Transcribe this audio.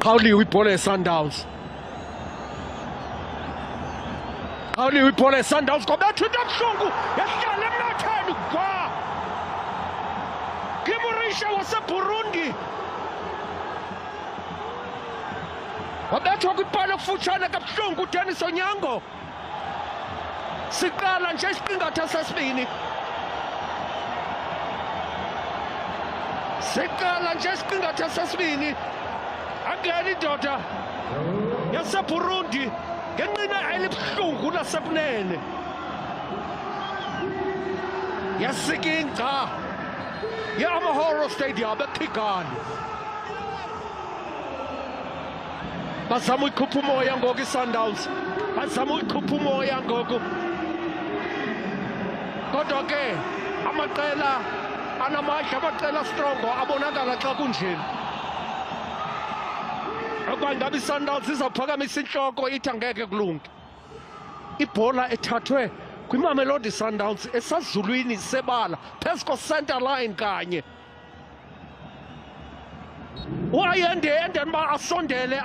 Qhawuliwe ibhola yeSundowns. Qhawuliwe ibhola yeSundowns kwabetha into ebuhlungu yahlala emnatheni gwa. Gimurisha waseBurundi wabethwa kwibhola ekufutshane kabuhlungu uDennis Onyango. Siqala nje isiqingatha sesibini. Siqala nje isiqingatha sesibini. Angena indoda yaseBurundi ngenqina elibuhlungu lasekunene. Yasikinca ye-Amahoro Stadium eKigali. Bazama uyikhupha umoya ngoku iSundowns. Bazama uyikhupha umoya ngoku. Kodwa ke amaqela anamandla, amaqela strongo abonakala xa kunjeni. Ukuba ngabe iSundowns izawuphakamisa intloko ithi angeke kulunge. Ibhola ethathwe kwiMamelodi Sundowns esazulwini sebala phezu ko-center line kanye. Wayende uba asondele